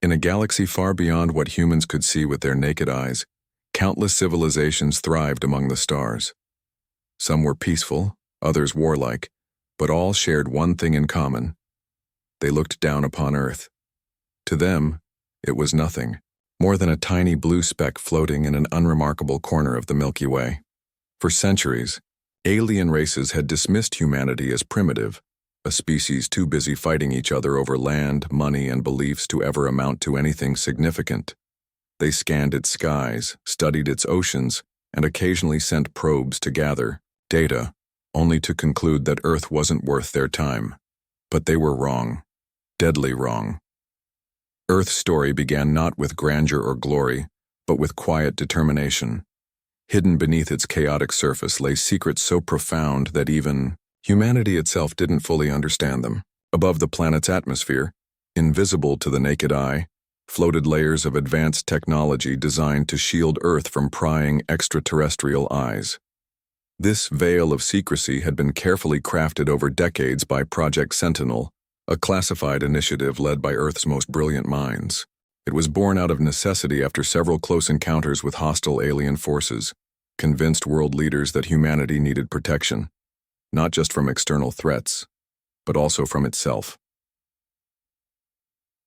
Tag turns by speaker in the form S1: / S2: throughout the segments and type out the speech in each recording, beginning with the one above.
S1: In a galaxy far beyond what humans could see with their naked eyes, countless civilizations thrived among the stars. Some were peaceful, others warlike, but all shared one thing in common. They looked down upon Earth. To them, it was nothing, more than a tiny blue speck floating in an unremarkable corner of the Milky Way. For centuries, alien races had dismissed humanity as primitive, a species too busy fighting each other over land, money, and beliefs to ever amount to anything significant. They scanned its skies, studied its oceans, and occasionally sent probes to gather data, only to conclude that Earth wasn't worth their time. But they were wrong. Deadly wrong. Earth's story began not with grandeur or glory, but with quiet determination. Hidden beneath its chaotic surface lay secrets so profound that even humanity itself didn't fully understand them. Above the planet's atmosphere, invisible to the naked eye, floated layers of advanced technology designed to shield Earth from prying extraterrestrial eyes. This veil of secrecy had been carefully crafted over decades by Project Sentinel, a classified initiative led by Earth's most brilliant minds. It was born out of necessity after several close encounters with hostile alien forces, convinced world leaders that humanity needed protection, not just from external threats, but also from itself.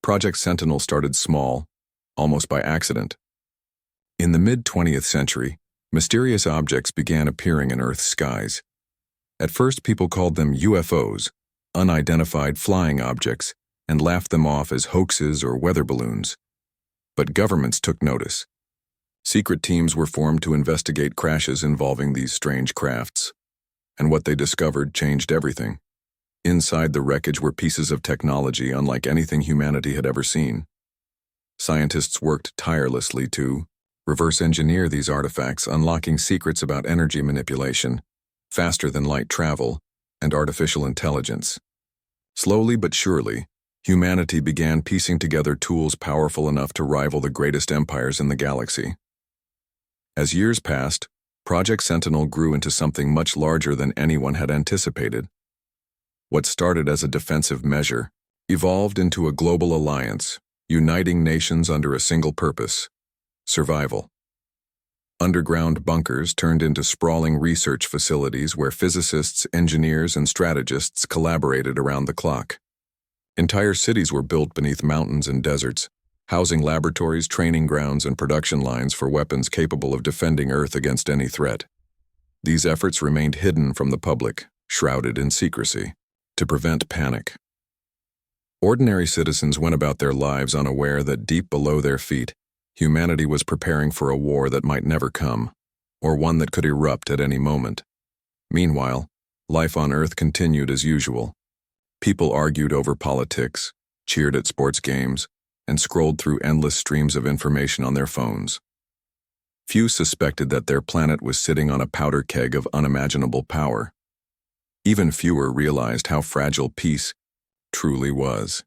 S1: Project Sentinel started small, almost by accident. In the mid-20th century, mysterious objects began appearing in Earth's skies. At first, people called them UFOs, unidentified flying objects, and laughed them off as hoaxes or weather balloons. But governments took notice. Secret teams were formed to investigate crashes involving these strange crafts. And what they discovered changed everything. Inside the wreckage were pieces of technology unlike anything humanity had ever seen. Scientists worked tirelessly to reverse engineer these artifacts, unlocking secrets about energy manipulation, faster-than-light travel, and artificial intelligence. Slowly but surely, humanity began piecing together tools powerful enough to rival the greatest empires in the galaxy. As years passed, Project Sentinel grew into something much larger than anyone had anticipated. What started as a defensive measure evolved into a global alliance, uniting nations under a single purpose: survival. Underground bunkers turned into sprawling research facilities where physicists, engineers, and strategists collaborated around the clock. Entire cities were built beneath mountains and deserts, housing laboratories, training grounds, and production lines for weapons capable of defending Earth against any threat. These efforts remained hidden from the public, shrouded in secrecy, to prevent panic. Ordinary citizens went about their lives unaware that deep below their feet, humanity was preparing for a war that might never come, or one that could erupt at any moment. Meanwhile, life on Earth continued as usual. People argued over politics, cheered at sports games, and scrolled through endless streams of information on their phones. Few suspected that their planet was sitting on a powder keg of unimaginable power. Even fewer realized how fragile peace truly was.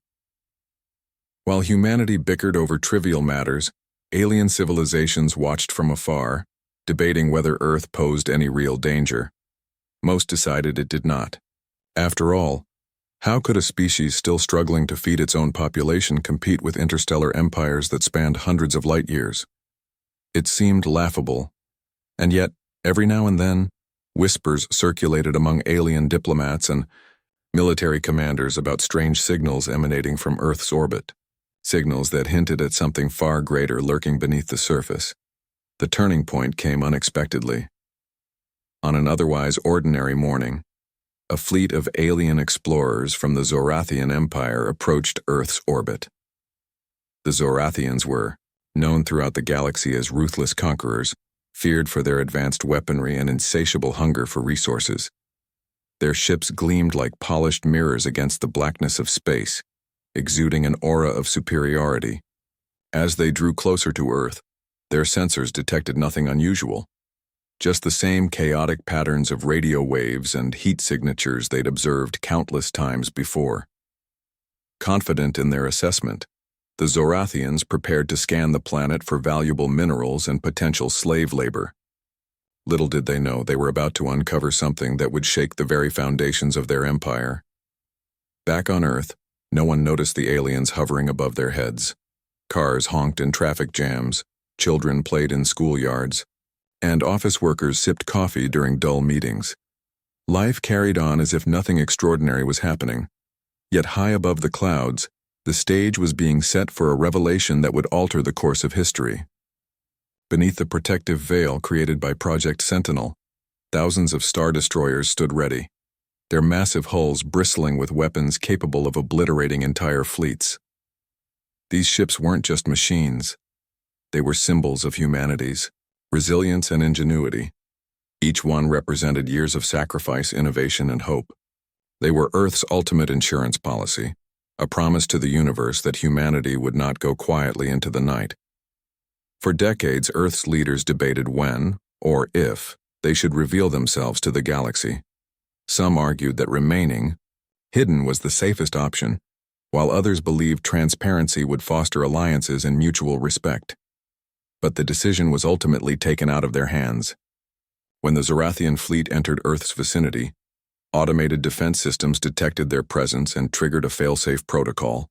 S1: While humanity bickered over trivial matters, alien civilizations watched from afar, debating whether Earth posed any real danger. Most decided it did not. After all, how could a species still struggling to feed its own population compete with interstellar empires that spanned hundreds of light years? It seemed laughable, and yet, every now and then, whispers circulated among alien diplomats and military commanders about strange signals emanating from Earth's orbit, signals that hinted at something far greater lurking beneath the surface. The turning point came unexpectedly. On an otherwise ordinary morning, a fleet of alien explorers from the Zorathian Empire approached Earth's orbit. The Zorathians were, known throughout the galaxy as ruthless conquerors, feared for their advanced weaponry and insatiable hunger for resources. Their ships gleamed like polished mirrors against the blackness of space, exuding an aura of superiority. As they drew closer to Earth, their sensors detected nothing unusual, just the same chaotic patterns of radio waves and heat signatures they'd observed countless times before. Confident in their assessment, the Zorathians prepared to scan the planet for valuable minerals and potential slave labor. Little did they know they were about to uncover something that would shake the very foundations of their empire. Back on Earth, no one noticed the aliens hovering above their heads. Cars honked in traffic jams, children played in schoolyards, and office workers sipped coffee during dull meetings. Life carried on as if nothing extraordinary was happening. Yet high above the clouds, the stage was being set for a revelation that would alter the course of history. Beneath the protective veil created by Project Sentinel, thousands of Star Destroyers stood ready, their massive hulls bristling with weapons capable of obliterating entire fleets. These ships weren't just machines. They were symbols of humanity's resilience and ingenuity. Each one represented years of sacrifice, innovation, and hope. They were Earth's ultimate insurance policy, a promise to the universe that humanity would not go quietly into the night. For decades, Earth's leaders debated when, or if, they should reveal themselves to the galaxy. Some argued that remaining hidden was the safest option, while others believed transparency would foster alliances and mutual respect. But the decision was ultimately taken out of their hands. When the Zorathian fleet entered Earth's vicinity, automated defense systems detected their presence and triggered a failsafe protocol.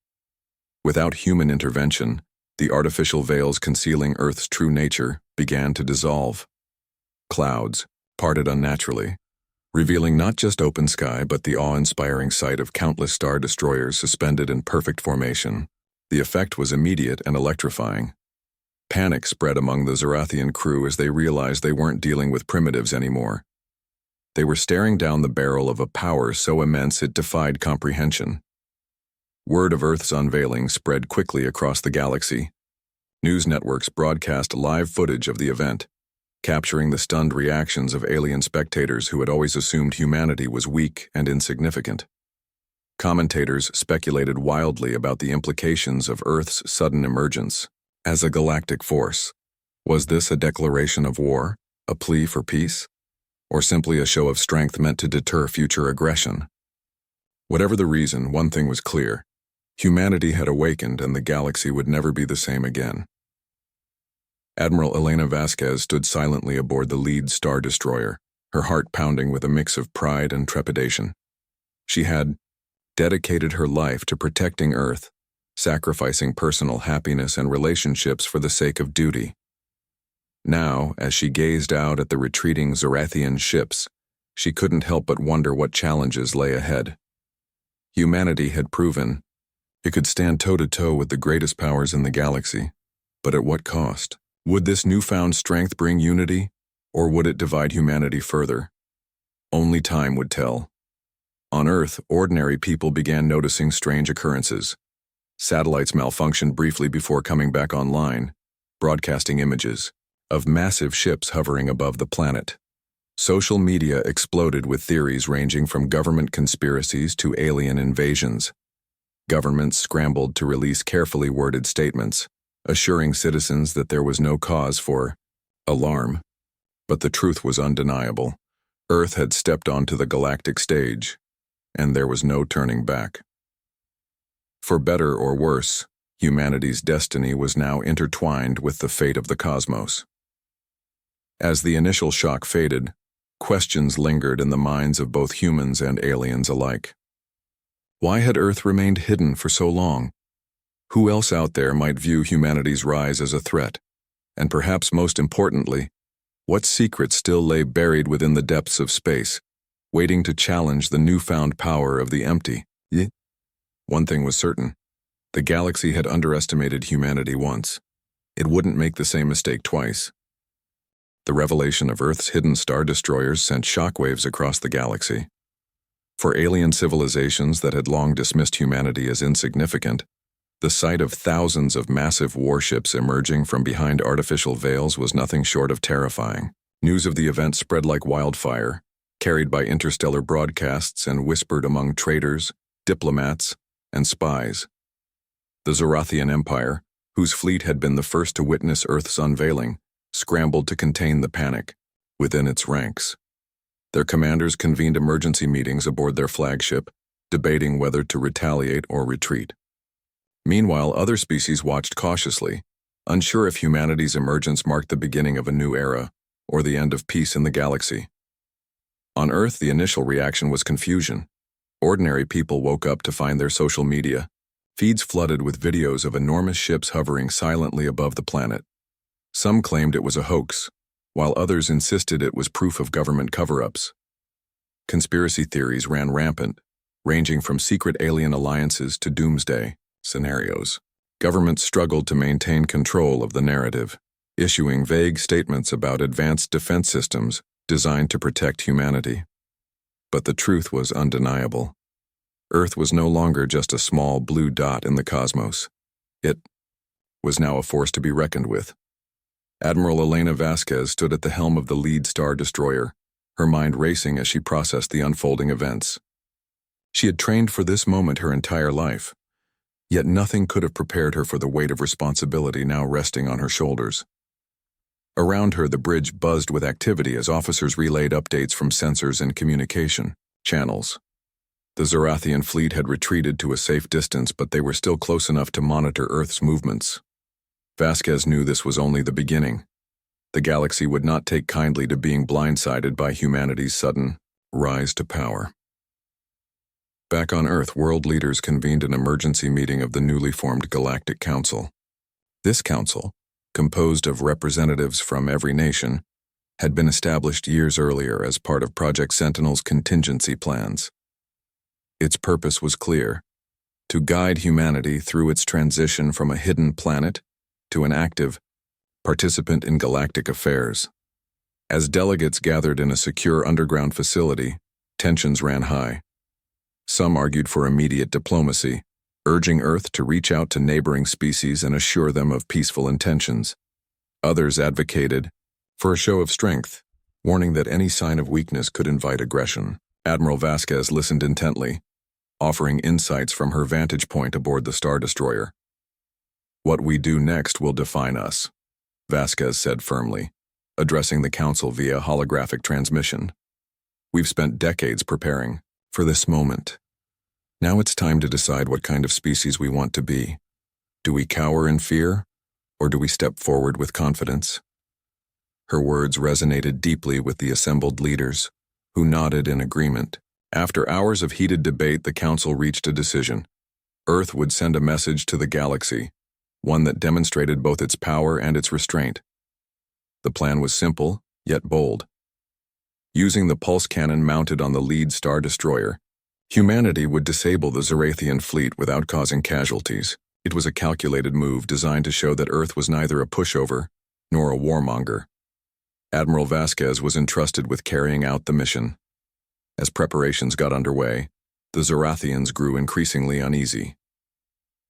S1: Without human intervention, the artificial veils concealing Earth's true nature began to dissolve. Clouds parted unnaturally, revealing not just open sky but the awe-inspiring sight of countless Star Destroyers suspended in perfect formation. The effect was immediate and electrifying. Panic spread among the Zorathian crew as they realized they weren't dealing with primitives anymore. They were staring down the barrel of a power so immense it defied comprehension. Word of Earth's unveiling spread quickly across the galaxy. News networks broadcast live footage of the event, capturing the stunned reactions of alien spectators who had always assumed humanity was weak and insignificant. Commentators speculated wildly about the implications of Earth's sudden emergence as a galactic force. Was this a declaration of war, a plea for peace, or simply a show of strength meant to deter future aggression? Whatever the reason, one thing was clear. Humanity had awakened and the galaxy would never be the same again. Admiral Elena Vasquez stood silently aboard the lead Star Destroyer, her heart pounding with a mix of pride and trepidation. She had dedicated her life to protecting Earth, sacrificing personal happiness and relationships for the sake of duty. Now, as she gazed out at the retreating Zorathian ships, she couldn't help but wonder what challenges lay ahead. Humanity had proven it could stand toe-to-toe with the greatest powers in the galaxy, but at what cost? Would this newfound strength bring unity, or would it divide humanity further? Only time would tell. On Earth, ordinary people began noticing strange occurrences. Satellites malfunctioned briefly before coming back online, broadcasting images of massive ships hovering above the planet. Social media exploded with theories ranging from government conspiracies to alien invasions. Governments scrambled to release carefully worded statements, assuring citizens that there was no cause for alarm. But the truth was undeniable. Earth had stepped onto the galactic stage, and there was no turning back. For better or worse, humanity's destiny was now intertwined with the fate of the cosmos. As the initial shock faded, questions lingered in the minds of both humans and aliens alike. Why had Earth remained hidden for so long? Who else out there might view humanity's rise as a threat? And perhaps most importantly, what secrets still lay buried within the depths of space, waiting to challenge the newfound power of the empty? One thing was certain. The galaxy had underestimated humanity once. It wouldn't make the same mistake twice. The revelation of Earth's hidden Star Destroyers sent shockwaves across the galaxy. For alien civilizations that had long dismissed humanity as insignificant, the sight of thousands of massive warships emerging from behind artificial veils was nothing short of terrifying. News of the event spread like wildfire, carried by interstellar broadcasts and whispered among traders, diplomats, and spies. The Zorathian Empire, whose fleet had been the first to witness Earth's unveiling, scrambled to contain the panic within its ranks. Their commanders convened emergency meetings aboard their flagship, debating whether to retaliate or retreat. Meanwhile, other species watched cautiously, unsure if humanity's emergence marked the beginning of a new era or the end of peace in the galaxy. On Earth, the initial reaction was confusion. Ordinary people woke up to find their social media Feeds flooded with videos of enormous ships hovering silently above the planet. Some claimed it was a hoax, while others insisted it was proof of government cover-ups. Conspiracy theories ran rampant, ranging from secret alien alliances to doomsday scenarios. Governments struggled to maintain control of the narrative, issuing vague statements about advanced defense systems designed to protect humanity. But the truth was undeniable. Earth was no longer just a small blue dot in the cosmos. It was now a force to be reckoned with. Admiral Elena Vasquez stood at the helm of the lead Star Destroyer, her mind racing as she processed the unfolding events. She had trained for this moment her entire life, yet nothing could have prepared her for the weight of responsibility now resting on her shoulders. Around her, the bridge buzzed with activity as officers relayed updates from sensors and communication channels. The Zorathian fleet had retreated to a safe distance, but they were still close enough to monitor Earth's movements. Vasquez knew this was only the beginning. The galaxy would not take kindly to being blindsided by humanity's sudden rise to power. Back on Earth, world leaders convened an emergency meeting of the newly formed Galactic Council. This council, composed of representatives from every nation, had been established years earlier as part of Project Sentinel's contingency plans. Its purpose was clear: to guide humanity through its transition from a hidden planet to an active participant in galactic affairs. As delegates gathered in a secure underground facility, tensions ran high. Some argued for immediate diplomacy, urging Earth to reach out to neighboring species and assure them of peaceful intentions. Others advocated for a show of strength, warning that any sign of weakness could invite aggression. Admiral Vasquez listened intently, offering insights from her vantage point aboard the Star Destroyer. "What we do next will define us," Vasquez said firmly, addressing the council via holographic transmission. "We've spent decades preparing for this moment. Now it's time to decide what kind of species we want to be. Do we cower in fear, or do we step forward with confidence?" Her words resonated deeply with the assembled leaders, who nodded in agreement. After hours of heated debate, the council reached a decision. Earth would send a message to the galaxy, one that demonstrated both its power and its restraint. The plan was simple, yet bold. Using the pulse cannon mounted on the lead Star Destroyer, humanity would disable the Zorathian fleet without causing casualties. It was a calculated move designed to show that Earth was neither a pushover nor a warmonger. Admiral Vasquez was entrusted with carrying out the mission. As preparations got underway, the Zorathians grew increasingly uneasy.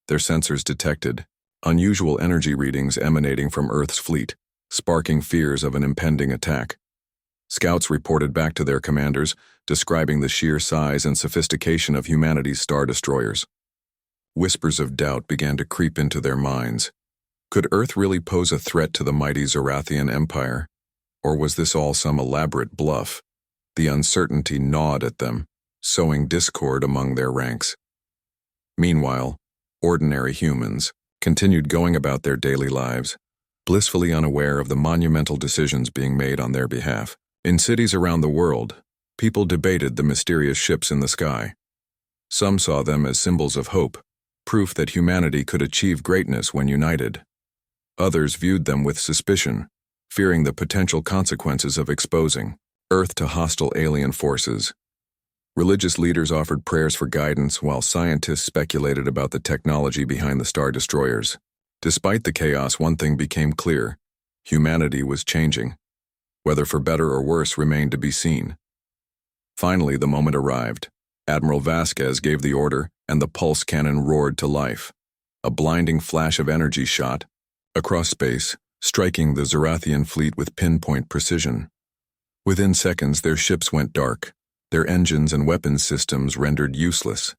S1: Their sensors detected unusual energy readings emanating from Earth's fleet, sparking fears of an impending attack. Scouts reported back to their commanders, describing the sheer size and sophistication of humanity's Star Destroyers. Whispers of doubt began to creep into their minds. Could Earth really pose a threat to the mighty Zorathian Empire? Or was this all some elaborate bluff? The uncertainty gnawed at them, sowing discord among their ranks. Meanwhile, ordinary humans continued going about their daily lives, blissfully unaware of the monumental decisions being made on their behalf. In cities around the world, people debated the mysterious ships in the sky. Some saw them as symbols of hope, proof that humanity could achieve greatness when united. Others viewed them with suspicion, fearing the potential consequences of exposing Earth to hostile alien forces. Religious leaders offered prayers for guidance, while scientists speculated about the technology behind the Star Destroyers. Despite the chaos, one thing became clear: humanity was changing. Whether for better or worse remained to be seen. Finally, the moment arrived. Admiral Vasquez gave the order, and the pulse cannon roared to life. A blinding flash of energy shot across space, striking the Zorathian fleet with pinpoint precision. Within seconds, their ships went dark, their engines and weapons systems rendered useless.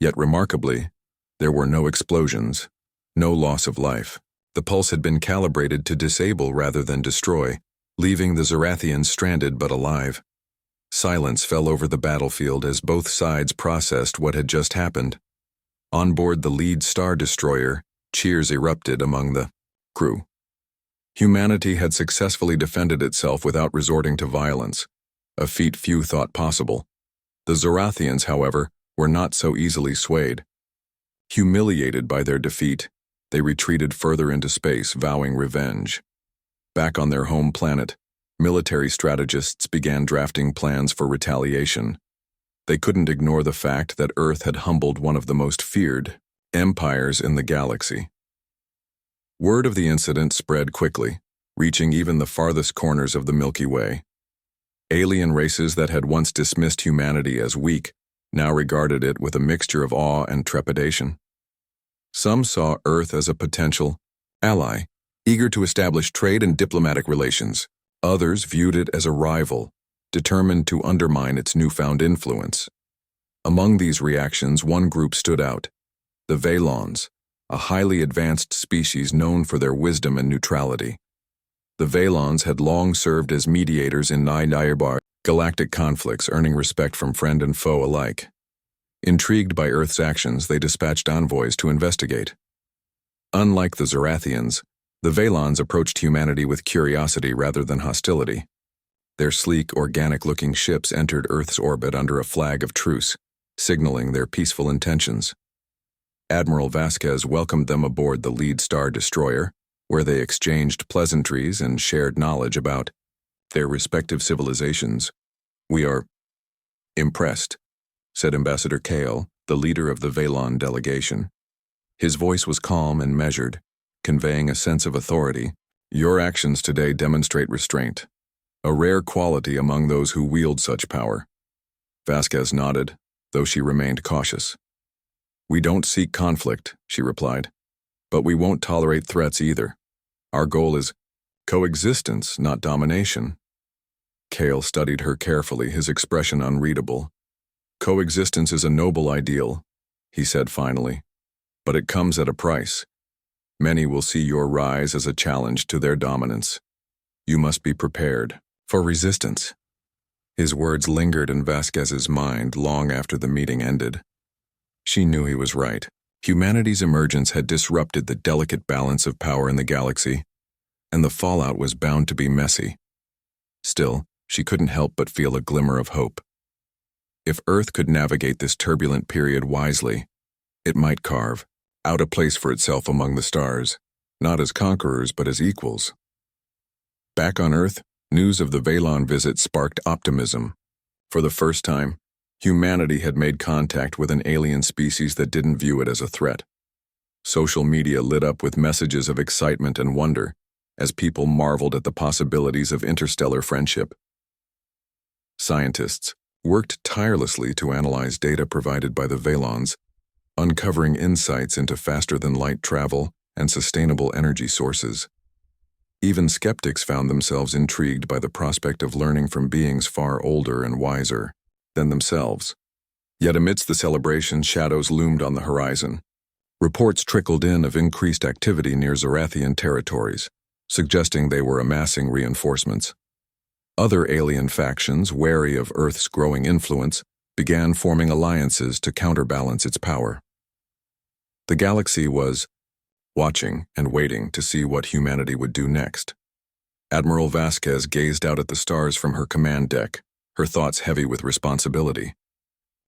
S1: Yet remarkably, there were no explosions, no loss of life. The pulse had been calibrated to disable rather than destroy, leaving the Zorathians stranded but alive. Silence fell over the battlefield as both sides processed what had just happened. On board the lead Star Destroyer, cheers erupted among the crew. Humanity had successfully defended itself without resorting to violence, a feat few thought possible. The Zorathians, however, were not so easily swayed. Humiliated by their defeat, they retreated further into space, vowing revenge. Back on their home planet, military strategists began drafting plans for retaliation. They couldn't ignore the fact that Earth had humbled one of the most feared empires in the galaxy. Word of the incident spread quickly, reaching even the farthest corners of the Milky Way. Alien races that had once dismissed humanity as weak now regarded it with a mixture of awe and trepidation. Some saw Earth as a potential ally, eager to establish trade and diplomatic relations. Others viewed it as a rival, determined to undermine its newfound influence. Among these reactions, one group stood out: the Vaylons, a highly advanced species known for their wisdom and neutrality. The Vaylons had long served as mediators in nearby galactic conflicts, earning respect from friend and foe alike. Intrigued by Earth's actions, they dispatched envoys to investigate. Unlike the Zorathians, the Vaylons approached humanity with curiosity rather than hostility. Their sleek, organic-looking ships entered Earth's orbit under a flag of truce, signaling their peaceful intentions. Admiral Vasquez welcomed them aboard the lead star destroyer, where they exchanged pleasantries and shared knowledge about their respective civilizations. "We are impressed," said Ambassador Kale, the leader of the Vaylon delegation. His voice was calm and measured, conveying a sense of authority. "Your actions today demonstrate restraint, a rare quality among those who wield such power." Vasquez nodded, though she remained cautious. "We don't seek conflict," she replied, "but we won't tolerate threats either. Our goal is coexistence, not domination." Kale studied her carefully, his expression unreadable. "Coexistence is a noble ideal," he said finally, "but it comes at a price. Many will see your rise as a challenge to their dominance. You must be prepared for resistance." His words lingered in Vasquez's mind long after the meeting ended. She knew he was right. Humanity's emergence had disrupted the delicate balance of power in the galaxy, and the fallout was bound to be messy. Still, she couldn't help but feel a glimmer of hope. If Earth could navigate this turbulent period wisely, it might carve out a place for itself among the stars, not as conquerors but as equals. Back on Earth, news of the Vaylon visit sparked optimism. For the first time, humanity had made contact with an alien species that didn't view it as a threat. Social media lit up with messages of excitement and wonder as people marveled at the possibilities of interstellar friendship. Scientists worked tirelessly to analyze data provided by the Vaylons, uncovering insights into faster-than-light travel and sustainable energy sources. Even skeptics found themselves intrigued by the prospect of learning from beings far older and wiser than themselves. Yet amidst the celebration, shadows loomed on the horizon. Reports trickled in of increased activity near Zorathian territories, suggesting they were amassing reinforcements. Other alien factions, wary of Earth's growing influence, began forming alliances to counterbalance its power. The galaxy was watching and waiting to see what humanity would do next. Admiral Vasquez gazed out at the stars from her command deck, her thoughts heavy with responsibility.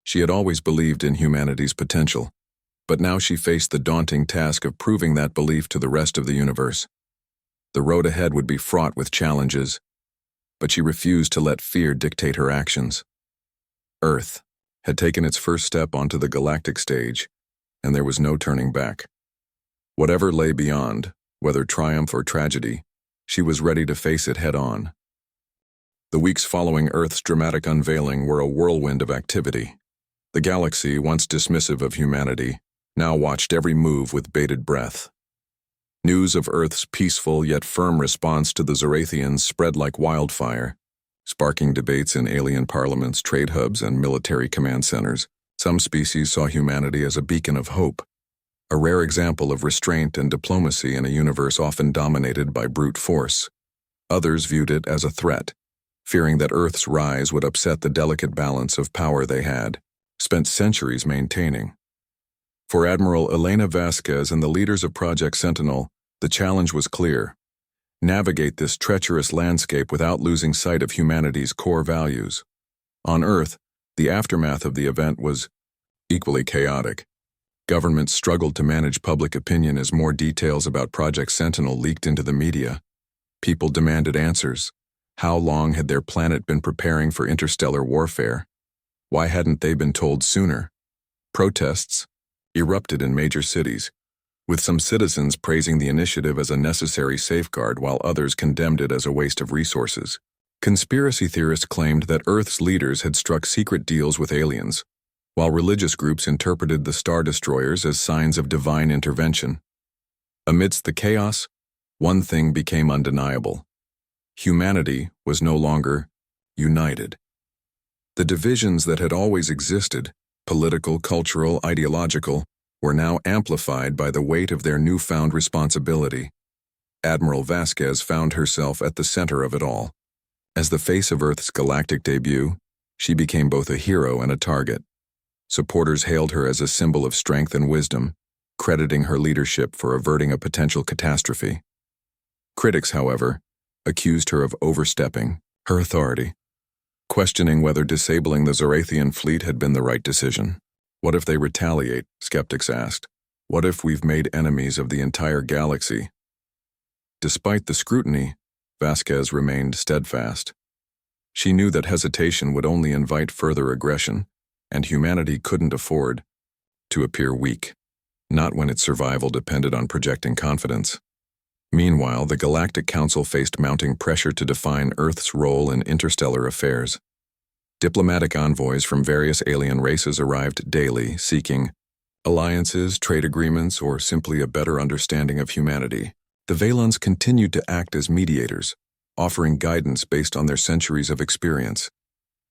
S1: She had always believed in humanity's potential, but now she faced the daunting task of proving that belief to the rest of the universe. The road ahead would be fraught with challenges, but she refused to let fear dictate her actions. Earth had taken its first step onto the galactic stage, and there was no turning back. Whatever lay beyond, whether triumph or tragedy, she was ready to face it head-on. The weeks following Earth's dramatic unveiling were a whirlwind of activity. The galaxy, once dismissive of humanity, now watched every move with bated breath. News of Earth's peaceful yet firm response to the Zorathians spread like wildfire, sparking debates in alien parliaments, trade hubs, and military command centers. Some species saw humanity as a beacon of hope, a rare example of restraint and diplomacy in a universe often dominated by brute force. Others viewed it as a threat, fearing that Earth's rise would upset the delicate balance of power they had spent centuries maintaining. For Admiral Elena Vasquez and the leaders of Project Sentinel, the challenge was clear: navigate this treacherous landscape without losing sight of humanity's core values. On Earth, the aftermath of the event was equally chaotic. Governments struggled to manage public opinion as more details about Project Sentinel leaked into the media. People demanded answers. How long had their planet been preparing for interstellar warfare? Why hadn't they been told sooner? Protests erupted in major cities, with some citizens praising the initiative as a necessary safeguard while others condemned it as a waste of resources. Conspiracy theorists claimed that Earth's leaders had struck secret deals with aliens, while religious groups interpreted the Star Destroyers as signs of divine intervention. Amidst the chaos, one thing became undeniable. Humanity was no longer united. The divisions that had always existed, political, cultural, ideological, were now amplified by the weight of their newfound responsibility. Admiral Vasquez found herself at the center of it all. As the face of Earth's galactic debut, she became both a hero and a target. Supporters hailed her as a symbol of strength and wisdom, crediting her leadership for averting a potential catastrophe. Critics, however, accused her of overstepping her authority, questioning whether disabling the Zorathian fleet had been the right decision. What if they retaliate? Skeptics asked. What if we've made enemies of the entire galaxy? Despite the scrutiny, Vasquez remained steadfast. She knew that hesitation would only invite further aggression, and humanity couldn't afford to appear weak, not when its survival depended on projecting confidence. Meanwhile, the Galactic Council faced mounting pressure to define Earth's role in interstellar affairs. Diplomatic envoys from various alien races arrived daily, seeking alliances, trade agreements, or simply a better understanding of humanity. The Valons continued to act as mediators, offering guidance based on their centuries of experience.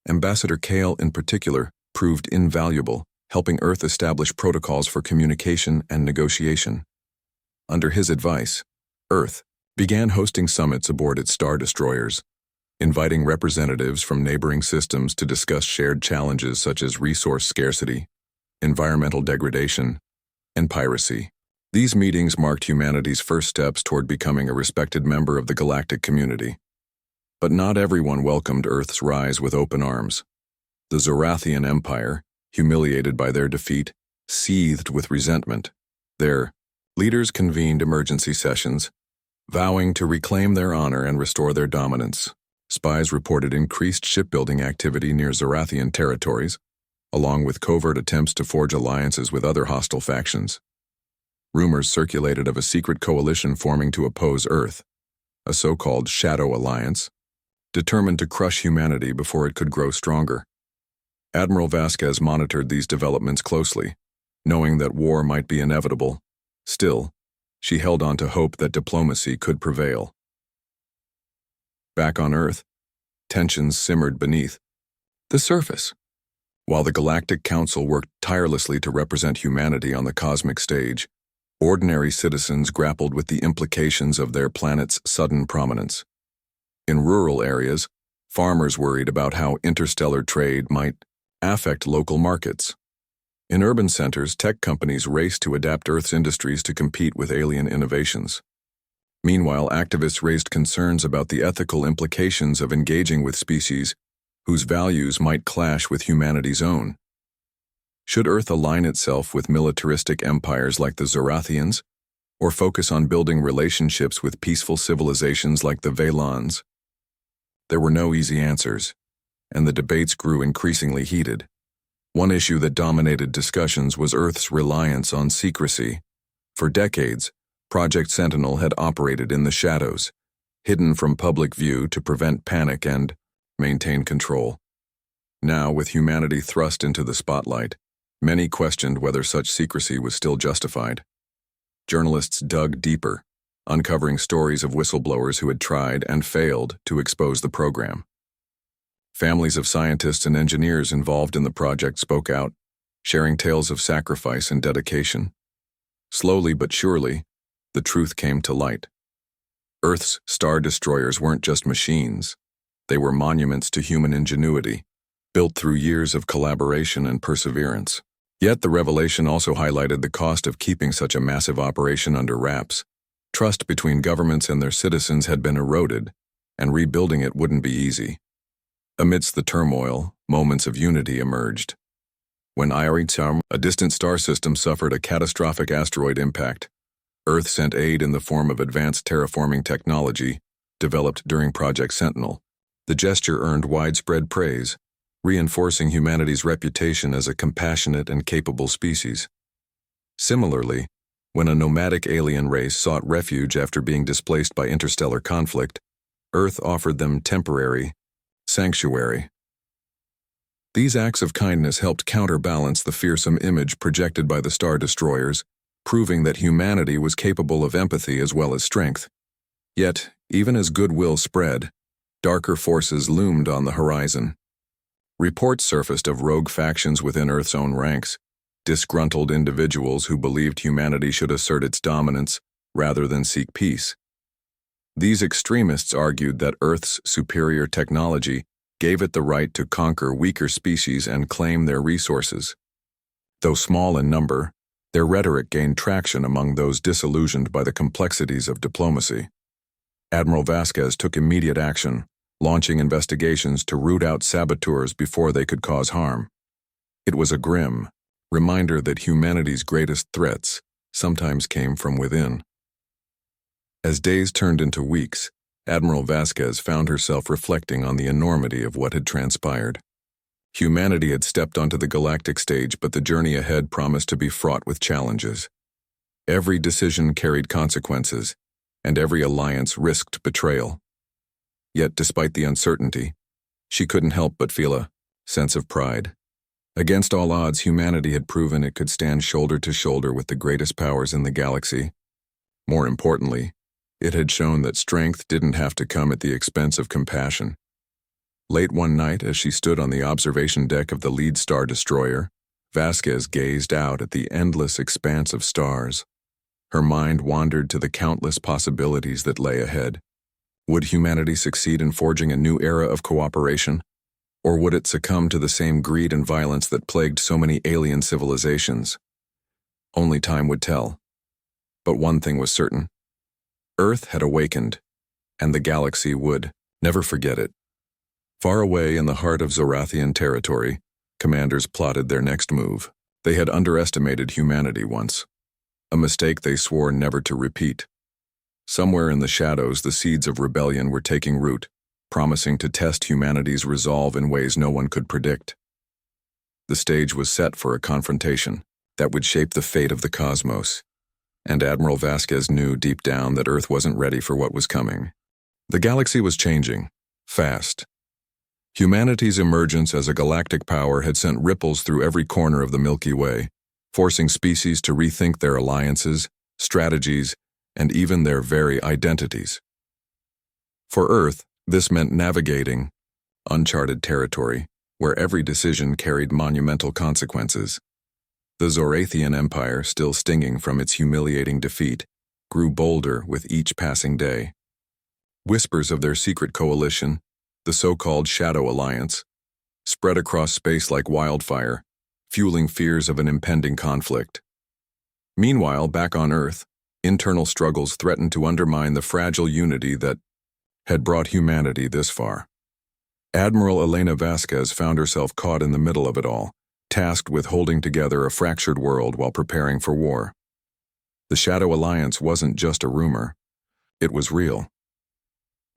S1: Ambassador Kale, in particular, proved invaluable, helping Earth establish protocols for communication and negotiation. Under his advice, Earth began hosting summits aboard its Star Destroyers, inviting representatives from neighboring systems to discuss shared challenges such as resource scarcity, environmental degradation, and piracy. These meetings marked humanity's first steps toward becoming a respected member of the galactic community. But not everyone welcomed Earth's rise with open arms. The Zorathian Empire, humiliated by their defeat, seethed with resentment. Their leaders convened emergency sessions, vowing to reclaim their honor and restore their dominance. Spies reported increased shipbuilding activity near Zorathian territories, along with covert attempts to forge alliances with other hostile factions. Rumors circulated of a secret coalition forming to oppose Earth, a so-called Shadow Alliance, determined to crush humanity before it could grow stronger. Admiral Vasquez monitored these developments closely, knowing that war might be inevitable. Still, she held on to hope that diplomacy could prevail. Back on Earth, tensions simmered beneath the surface. While the Galactic Council worked tirelessly to represent humanity on the cosmic stage, ordinary citizens grappled with the implications of their planet's sudden prominence. In rural areas, farmers worried about how interstellar trade might affect local markets. In urban centers, tech companies raced to adapt Earth's industries to compete with alien innovations. Meanwhile, activists raised concerns about the ethical implications of engaging with species whose values might clash with humanity's own. Should Earth align itself with militaristic empires like the Zorathians, or focus on building relationships with peaceful civilizations like the Valons? There were no easy answers, and the debates grew increasingly heated. One issue that dominated discussions was Earth's reliance on secrecy. For decades, Project Sentinel had operated in the shadows, hidden from public view to prevent panic and maintain control. Now, with humanity thrust into the spotlight, many questioned whether such secrecy was still justified. Journalists dug deeper, uncovering stories of whistleblowers who had tried and failed to expose the program. Families of scientists and engineers involved in the project spoke out, sharing tales of sacrifice and dedication. Slowly but surely, the truth came to light. Earth's Star Destroyers weren't just machines. They were monuments to human ingenuity, built through years of collaboration and perseverance. Yet the revelation also highlighted the cost of keeping such a massive operation under wraps. Trust between governments and their citizens had been eroded, and rebuilding it wouldn't be easy. Amidst the turmoil, moments of unity emerged. When Awaken, a distant star system, suffered a catastrophic asteroid impact, Earth sent aid in the form of advanced terraforming technology developed during Project Sentinel. The gesture earned widespread praise, reinforcing humanity's reputation as a compassionate and capable species. Similarly, when a nomadic alien race sought refuge after being displaced by interstellar conflict, Earth offered them temporary sanctuary. These acts of kindness helped counterbalance the fearsome image projected by the Star Destroyers, proving that humanity was capable of empathy as well as strength. Yet, even as goodwill spread, darker forces loomed on the horizon. Reports surfaced of rogue factions within Earth's own ranks, disgruntled individuals who believed humanity should assert its dominance rather than seek peace. These extremists argued that Earth's superior technology gave it the right to conquer weaker species and claim their resources. Though small in number, their rhetoric gained traction among those disillusioned by the complexities of diplomacy. Admiral Vasquez took immediate action, launching investigations to root out saboteurs before they could cause harm. It was a grim reminder that humanity's greatest threats sometimes came from within. As days turned into weeks, Admiral Vasquez found herself reflecting on the enormity of what had transpired. Humanity had stepped onto the galactic stage, but the journey ahead promised to be fraught with challenges. Every decision carried consequences, and every alliance risked betrayal. Yet, despite the uncertainty, she couldn't help but feel a sense of pride. Against all odds, humanity had proven it could stand shoulder to shoulder with the greatest powers in the galaxy. More importantly, it had shown that strength didn't have to come at the expense of compassion. Late one night, as she stood on the observation deck of the lead Star Destroyer, Vasquez gazed out at the endless expanse of stars. Her mind wandered to the countless possibilities that lay ahead. Would humanity succeed in forging a new era of cooperation? Or would it succumb to the same greed and violence that plagued so many alien civilizations? Only time would tell. But one thing was certain. Earth had awakened, and the galaxy would never forget it. Far away in the heart of Zorathian territory, commanders plotted their next move. They had underestimated humanity once, a mistake they swore never to repeat. Somewhere in the shadows, the seeds of rebellion were taking root, promising to test humanity's resolve in ways no one could predict. The stage was set for a confrontation that would shape the fate of the cosmos, and Admiral Vasquez knew deep down that Earth wasn't ready for what was coming. The galaxy was changing, fast. Humanity's emergence as a galactic power had sent ripples through every corner of the Milky Way, forcing species to rethink their alliances, strategies, and even their very identities. For Earth, this meant navigating uncharted territory, where every decision carried monumental consequences. The Zorathian Empire, still stinging from its humiliating defeat, grew bolder with each passing day. Whispers of their secret coalition, the so-called Shadow Alliance, spread across space like wildfire, fueling fears of an impending conflict. Meanwhile, back on Earth, internal struggles threatened to undermine the fragile unity that had brought humanity this far. Admiral Elena Vasquez found herself caught in the middle of it all, tasked with holding together a fractured world while preparing for war. The Shadow Alliance wasn't just a rumor. It was real.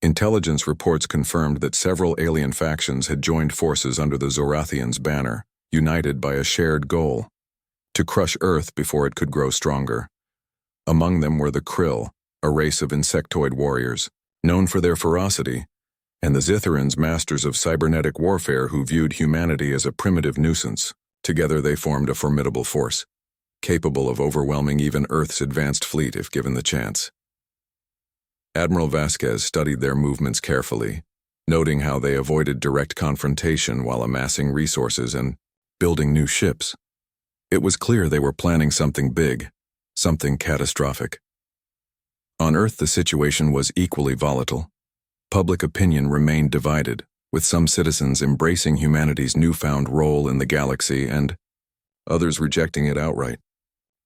S1: Intelligence reports confirmed that several alien factions had joined forces under the Zorathians' banner, united by a shared goal: to crush Earth before it could grow stronger. Among them were the Krill, a race of insectoid warriors, known for their ferocity, and the Zitherans, masters of cybernetic warfare who viewed humanity as a primitive nuisance. Together they formed a formidable force, capable of overwhelming even Earth's advanced fleet if given the chance. Admiral Vasquez studied their movements carefully, noting how they avoided direct confrontation while amassing resources and building new ships. It was clear they were planning something big, something catastrophic. On Earth, the situation was equally volatile. Public opinion remained divided, with some citizens embracing humanity's newfound role in the galaxy and others rejecting it outright.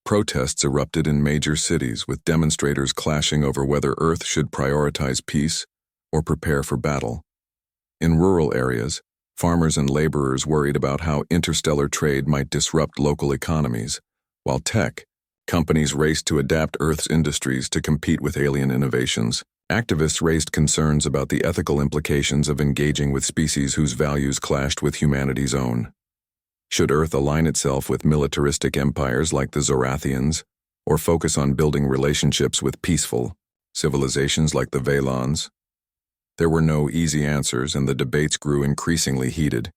S1: Protests erupted in major cities, with demonstrators clashing over whether Earth should prioritize peace or prepare for battle. In rural areas, Farmers and laborers worried about how interstellar trade might disrupt local economies, while tech companies raced to adapt Earth's industries to compete with alien innovations. Activists raised concerns about the ethical implications of engaging with species whose values clashed with humanity's own. Should Earth align itself with militaristic empires like the Zorathians, or focus on building relationships with peaceful civilizations like the Valons? There were no easy answers, and the debates grew increasingly heated.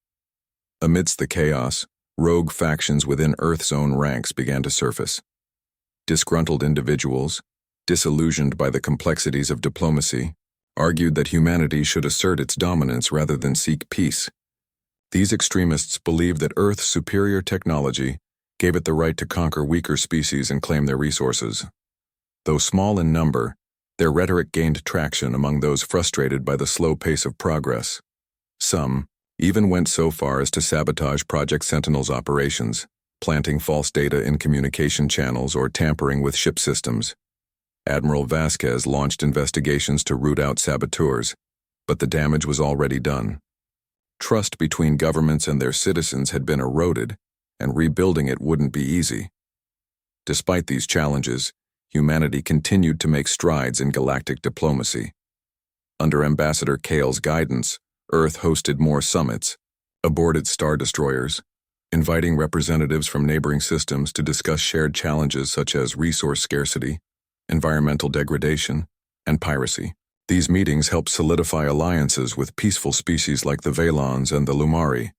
S1: Amidst the chaos, rogue factions within Earth's own ranks began to surface. Disgruntled individuals, disillusioned by the complexities of diplomacy, argued that humanity should assert its dominance rather than seek peace. These extremists believed that Earth's superior technology gave it the right to conquer weaker species and claim their resources. Though small in number, their rhetoric gained traction among those frustrated by the slow pace of progress. Some even went so far as to sabotage Project Sentinel's operations, planting false data in communication channels or tampering with ship systems. Admiral Vasquez launched investigations to root out saboteurs, but the damage was already done. Trust between governments and their citizens had been eroded, and rebuilding it wouldn't be easy. Despite these challenges, humanity continued to make strides in galactic diplomacy. Under Ambassador Kale's guidance, Earth hosted more summits, aboard its star destroyers, inviting representatives from neighboring systems to discuss shared challenges such as resource scarcity, environmental degradation, and piracy. These meetings helped solidify alliances with peaceful species like the Valons and the Lumari,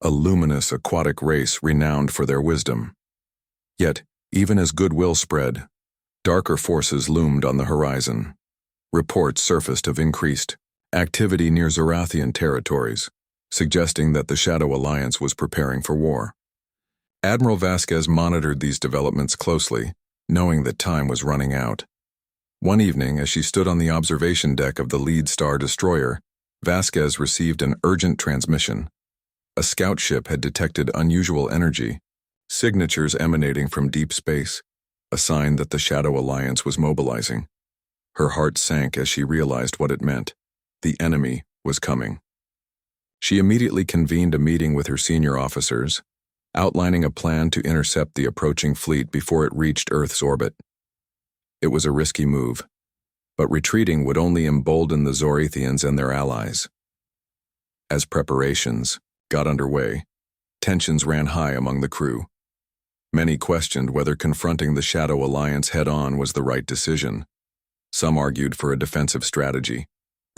S1: a luminous aquatic race renowned for their wisdom. Yet, even as goodwill spread, darker forces loomed on the horizon. Reports surfaced of increased activity near Zorathian territories, suggesting that the Shadow Alliance was preparing for war. Admiral Vasquez monitored these developments closely, knowing that time was running out. One evening, as she stood on the observation deck of the lead star destroyer, Vasquez received an urgent transmission. A scout ship had detected unusual energy, signatures emanating from deep space, a sign that the Shadow Alliance was mobilizing. Her heart sank as she realized what it meant. The enemy was coming. She immediately convened a meeting with her senior officers, outlining a plan to intercept the approaching fleet before it reached Earth's orbit. It was a risky move, but retreating would only embolden the Zorathians and their allies. As preparations got underway, tensions ran high among the crew. Many questioned whether confronting the Shadow Alliance head-on was the right decision. Some argued for a defensive strategy,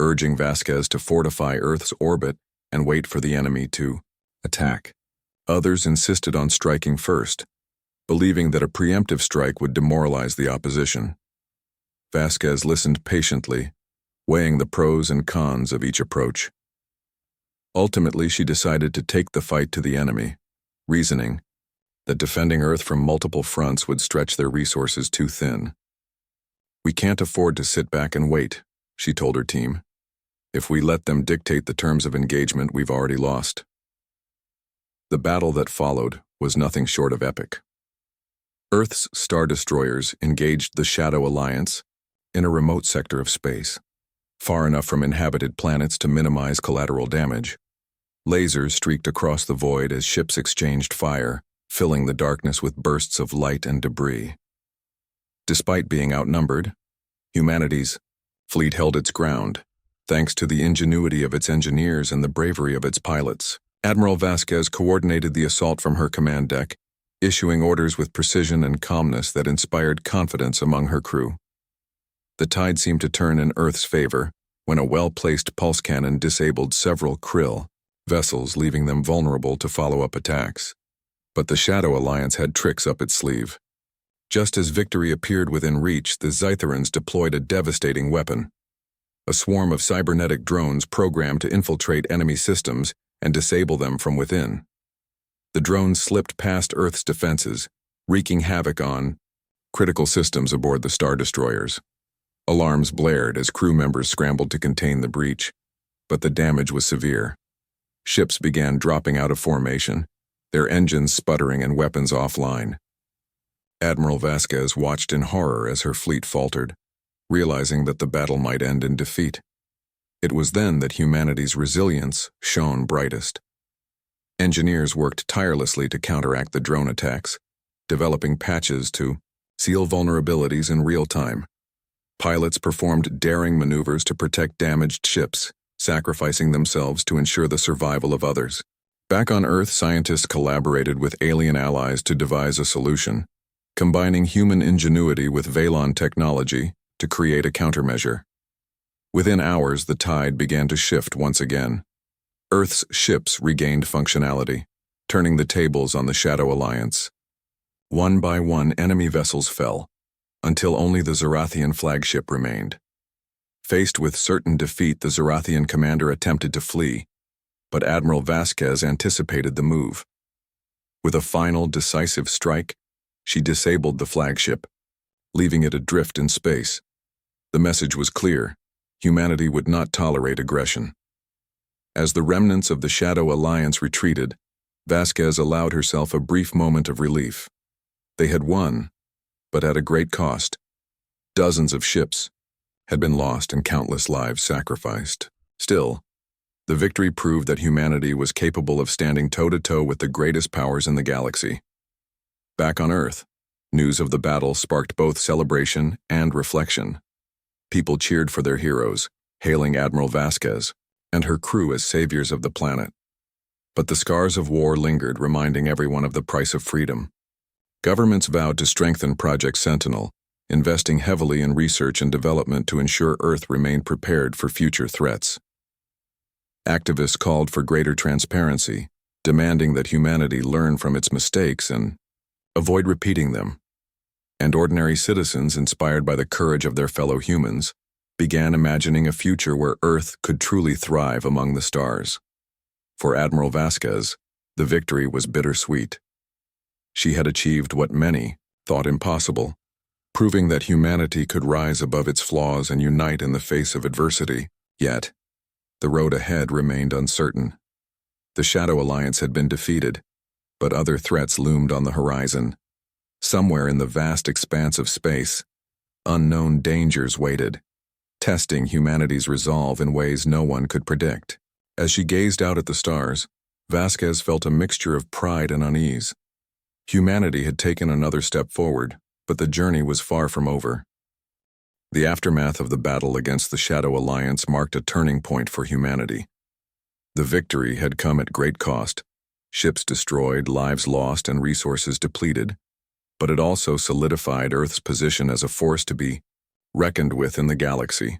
S1: urging Vasquez to fortify Earth's orbit and wait for the enemy to attack. Others insisted on striking first, believing that a preemptive strike would demoralize the opposition. Vasquez listened patiently, weighing the pros and cons of each approach. Ultimately, she decided to take the fight to the enemy, reasoning that defending Earth from multiple fronts would stretch their resources too thin. "We can't afford to sit back and wait," she told her team. "If we let them dictate the terms of engagement, we've already lost." The battle that followed was nothing short of epic. Earth's star destroyers engaged the Shadow Alliance in a remote sector of space, far enough from inhabited planets to minimize collateral damage. Lasers streaked across the void as ships exchanged fire, filling the darkness with bursts of light and debris. Despite being outnumbered, humanity's fleet held its ground, thanks to the ingenuity of its engineers and the bravery of its pilots. Admiral Vasquez coordinated the assault from her command deck, issuing orders with precision and calmness that inspired confidence among her crew. The tide seemed to turn in Earth's favor when a well-placed pulse cannon disabled several Krill vessels, leaving them vulnerable to follow-up attacks. But the Shadow Alliance had tricks up its sleeve. Just as victory appeared within reach, the Zytherans deployed a devastating weapon. A swarm of cybernetic drones programmed to infiltrate enemy systems and disable them from within. The drones slipped past Earth's defenses, wreaking havoc on critical systems aboard the star destroyers. Alarms blared as crew members scrambled to contain the breach, but the damage was severe. Ships began dropping out of formation, their engines sputtering and weapons offline. Admiral Vasquez watched in horror as her fleet faltered, realizing that the battle might end in defeat. It was then that humanity's resilience shone brightest. Engineers worked tirelessly to counteract the drone attacks, developing patches to seal vulnerabilities in real time. Pilots performed daring maneuvers to protect damaged ships, sacrificing themselves to ensure the survival of others. Back on Earth, scientists collaborated with alien allies to devise a solution, combining human ingenuity with Valon technology to create a countermeasure. Within hours, the tide began to shift once again. Earth's ships regained functionality, turning the tables on the Shadow Alliance. One by one, enemy vessels fell, until only the Zarathian flagship remained. Faced with certain defeat, the Zarathian commander attempted to flee, but Admiral Vasquez anticipated the move. With a final, decisive strike, she disabled the flagship, leaving it adrift in space. The message was clear: humanity would not tolerate aggression. As the remnants of the Shadow Alliance retreated, Vasquez allowed herself a brief moment of relief. They had won, but at a great cost. Dozens of ships had been lost and countless lives sacrificed. Still, the victory proved that humanity was capable of standing toe-to-toe with the greatest powers in the galaxy. Back on Earth, news of the battle sparked both celebration and reflection. People cheered for their heroes, hailing Admiral Vasquez and her crew as saviors of the planet. But the scars of war lingered, reminding everyone of the price of freedom. Governments vowed to strengthen Project Sentinel, investing heavily in research and development to ensure Earth remained prepared for future threats. Activists called for greater transparency, demanding that humanity learn from its mistakes and avoid repeating them. And ordinary citizens, inspired by the courage of their fellow humans, began imagining a future where Earth could truly thrive among the stars. For Admiral Vasquez, the victory was bittersweet. She had achieved what many thought impossible, proving that humanity could rise above its flaws and unite in the face of adversity. Yet, the road ahead remained uncertain. The Shadow Alliance had been defeated, but other threats loomed on the horizon. Somewhere in the vast expanse of space, unknown dangers waited, testing humanity's resolve in ways no one could predict. As she gazed out at the stars, Vasquez felt a mixture of pride and unease. Humanity had taken another step forward, but the journey was far from over. The aftermath of the battle against the Shadow Alliance marked a turning point for humanity. The victory had come at great cost, ships destroyed, lives lost, and resources depleted, but it also solidified Earth's position as a force to be reckoned with in the galaxy.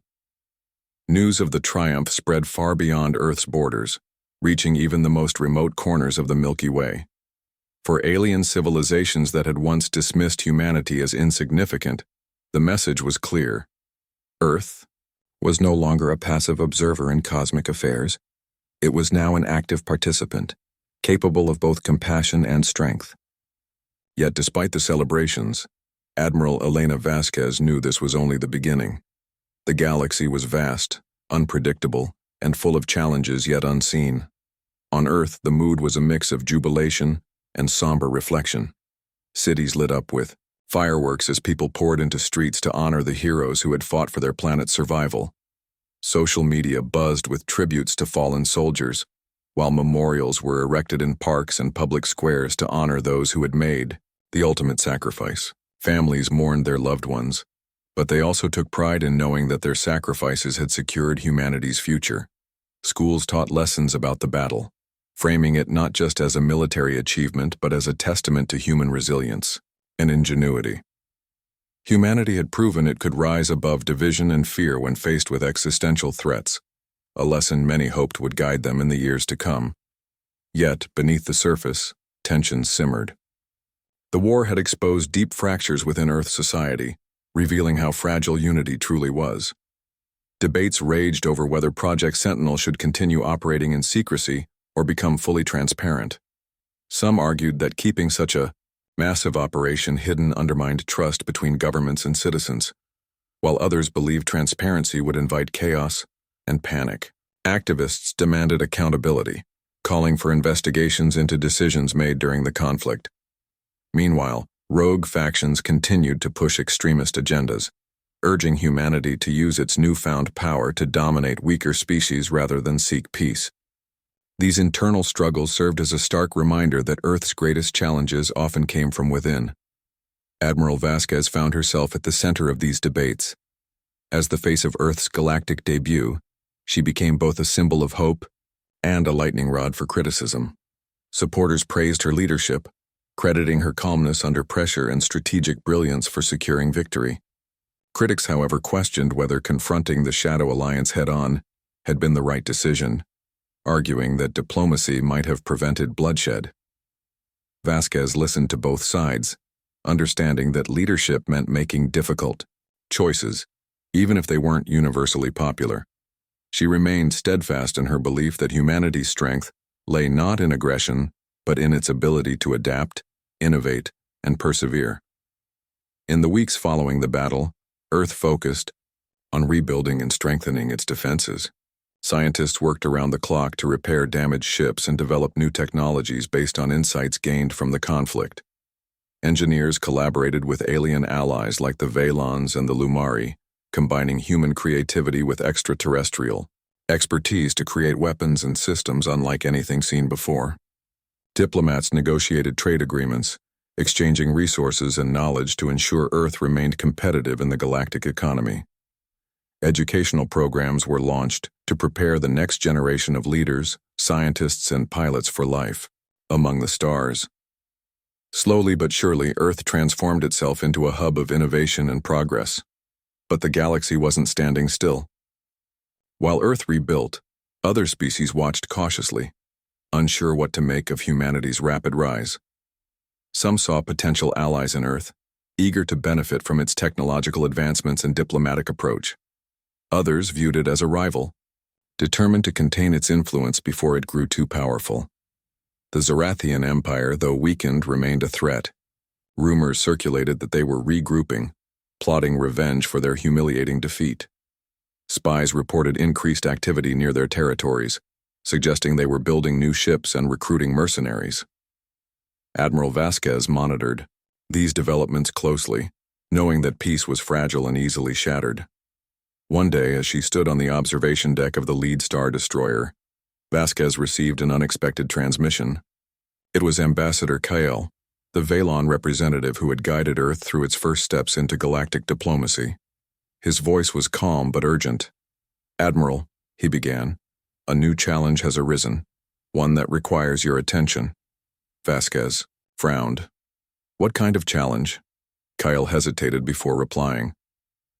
S1: News of the triumph spread far beyond Earth's borders, reaching even the most remote corners of the Milky Way. For alien civilizations that had once dismissed humanity as insignificant, the message was clear. Earth was no longer a passive observer in cosmic affairs. It was now an active participant, capable of both compassion and strength. Yet despite the celebrations, Admiral Elena Vasquez knew this was only the beginning. The galaxy was vast, unpredictable, and full of challenges yet unseen. On Earth, the mood was a mix of jubilation and somber reflection. Cities lit up with fireworks as people poured into streets to honor the heroes who had fought for their planet's survival. Social media buzzed with tributes to fallen soldiers, while memorials were erected in parks and public squares to honor those who had made the ultimate sacrifice. Families mourned their loved ones, but they also took pride in knowing that their sacrifices had secured humanity's future. Schools taught lessons about the battle, framing it not just as a military achievement but as a testament to human resilience and ingenuity. Humanity had proven it could rise above division and fear when faced with existential threats, a lesson many hoped would guide them in the years to come. Yet, beneath the surface, tensions simmered. The war had exposed deep fractures within Earth society, revealing how fragile unity truly was. Debates raged over whether Project Sentinel should continue operating in secrecy or become fully transparent. Some argued that keeping such a massive operation hidden undermined trust between governments and citizens, while others believed transparency would invite chaos and panic. Activists demanded accountability, calling for investigations into decisions made during the conflict. Meanwhile, rogue factions continued to push extremist agendas, urging humanity to use its newfound power to dominate weaker species rather than seek peace. These internal struggles served as a stark reminder that Earth's greatest challenges often came from within. Admiral Vasquez found herself at the center of these debates. As the face of Earth's galactic debut, she became both a symbol of hope and a lightning rod for criticism. Supporters praised her leadership, crediting her calmness under pressure and strategic brilliance for securing victory. Critics, however, questioned whether confronting the Shadow Alliance head-on had been the right decision, arguing that diplomacy might have prevented bloodshed. Vasquez listened to both sides, understanding that leadership meant making difficult choices, even if they weren't universally popular. She remained steadfast in her belief that humanity's strength lay not in aggression, but in its ability to adapt, innovate, and persevere. In the weeks following the battle, Earth focused on rebuilding and strengthening its defenses. Scientists worked around the clock to repair damaged ships and develop new technologies based on insights gained from the conflict. Engineers collaborated with alien allies like the Valons and the Lumari, combining human creativity with extraterrestrial expertise to create weapons and systems unlike anything seen before. Diplomats negotiated trade agreements, exchanging resources and knowledge to ensure Earth remained competitive in the galactic economy. Educational programs were launched to prepare the next generation of leaders, scientists, and pilots for life among the stars. Slowly but surely, Earth transformed itself into a hub of innovation and progress. But the galaxy wasn't standing still. While Earth rebuilt, other species watched cautiously, unsure what to make of humanity's rapid rise. Some saw potential allies in Earth, eager to benefit from its technological advancements and diplomatic approach. Others viewed it as a rival, determined to contain its influence before it grew too powerful. The Zarathian Empire, though weakened, remained a threat. Rumors circulated that they were regrouping, plotting revenge for their humiliating defeat. Spies reported increased activity near their territories, suggesting they were building new ships and recruiting mercenaries. Admiral Vasquez monitored these developments closely, knowing that peace was fragile and easily shattered. One day, as she stood on the observation deck of the lead Star Destroyer, Vasquez received an unexpected transmission. It was Ambassador Kyle, the Valon representative who had guided Earth through its first steps into galactic diplomacy. His voice was calm but urgent. "Admiral," he began, "a new challenge has arisen, one that requires your attention." Vasquez frowned. "What kind of challenge?" Kyle hesitated before replying.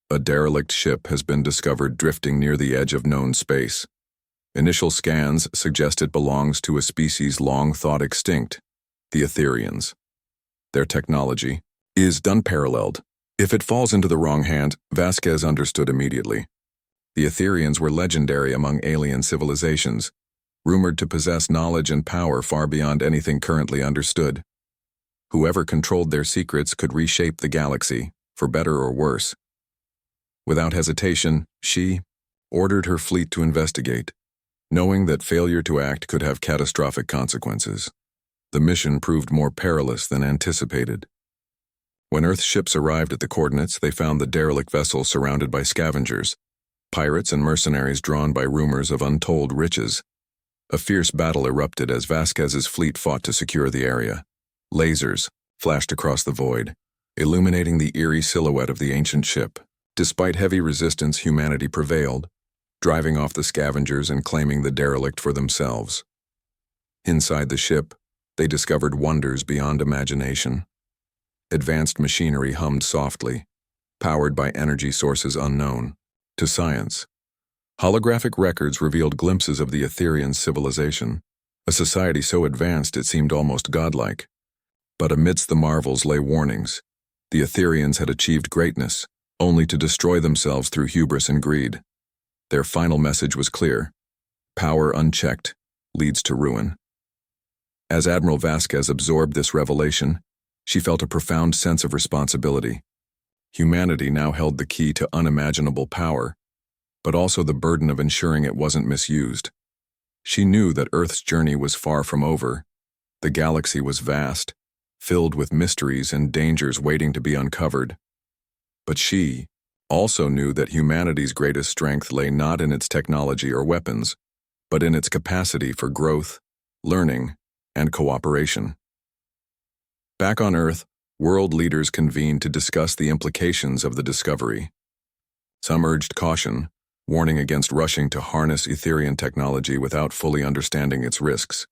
S1: "A derelict ship has been discovered drifting near the edge of known space. Initial scans suggest it belongs to a species long thought extinct, the Etherians. Their technology is unparalleled. If it falls into the wrong hand," Vasquez understood immediately. The Etherians were legendary among alien civilizations, rumored to possess knowledge and power far beyond anything currently understood. Whoever controlled their secrets could reshape the galaxy, for better or worse. Without hesitation, she ordered her fleet to investigate, knowing that failure to act could have catastrophic consequences. The mission proved more perilous than anticipated. When Earth ships arrived at the coordinates, they found the derelict vessel surrounded by scavengers, pirates and mercenaries drawn by rumors of untold riches. A fierce battle erupted as Vasquez's fleet fought to secure the area. Lasers flashed across the void, illuminating the eerie silhouette of the ancient ship. Despite heavy resistance, humanity prevailed, driving off the scavengers and claiming the derelict for themselves. Inside the ship, they discovered wonders beyond imagination. Advanced machinery hummed softly, powered by energy sources unknown to science. Holographic records revealed glimpses of the Etherian civilization, a society so advanced it seemed almost godlike. But amidst the marvels lay warnings. The Etherians had achieved greatness, only to destroy themselves through hubris and greed. Their final message was clear: power unchecked leads to ruin. As Admiral Vasquez absorbed this revelation, she felt a profound sense of responsibility. Humanity now held the key to unimaginable power, but also the burden of ensuring it wasn't misused. She knew that Earth's journey was far from over. The galaxy was vast, filled with mysteries and dangers waiting to be uncovered. But she also knew that humanity's greatest strength lay not in its technology or weapons, but in its capacity for growth, learning, and cooperation. Back on Earth, world leaders convened to discuss the implications of the discovery. Some urged caution, warning against rushing to harness Etherian technology without fully understanding its risks.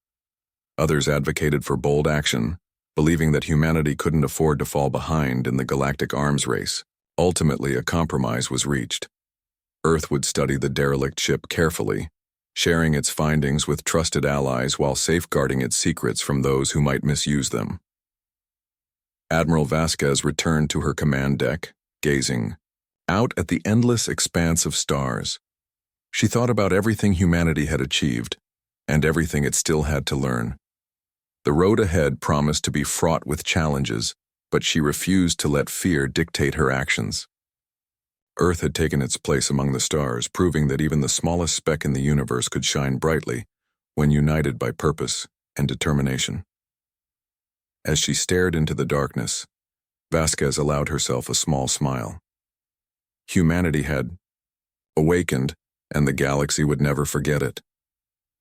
S1: Others advocated for bold action, believing that humanity couldn't afford to fall behind in the galactic arms race. Ultimately, a compromise was reached. Earth would study the derelict ship carefully, sharing its findings with trusted allies while safeguarding its secrets from those who might misuse them. Admiral Vasquez returned to her command deck, gazing out at the endless expanse of stars. She thought about everything humanity had achieved, and everything it still had to learn. The road ahead promised to be fraught with challenges, but she refused to let fear dictate her actions. Earth had taken its place among the stars, proving that even the smallest speck in the universe could shine brightly when united by purpose and determination. As she stared into the darkness, Vasquez allowed herself a small smile. Humanity had awakened, and the galaxy would never forget it.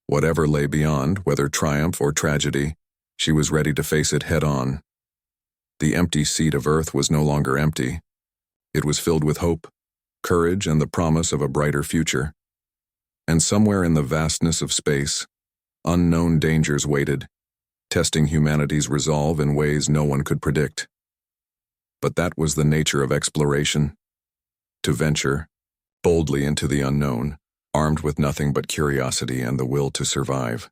S1: Whatever lay beyond, whether triumph or tragedy, she was ready to face it head-on. The empty seat of Earth was no longer empty. It was filled with hope, courage, and the promise of a brighter future. And somewhere in the vastness of space, unknown dangers waited, testing humanity's resolve in ways no one could predict. But that was the nature of exploration. To venture boldly into the unknown, armed with nothing but curiosity and the will to survive.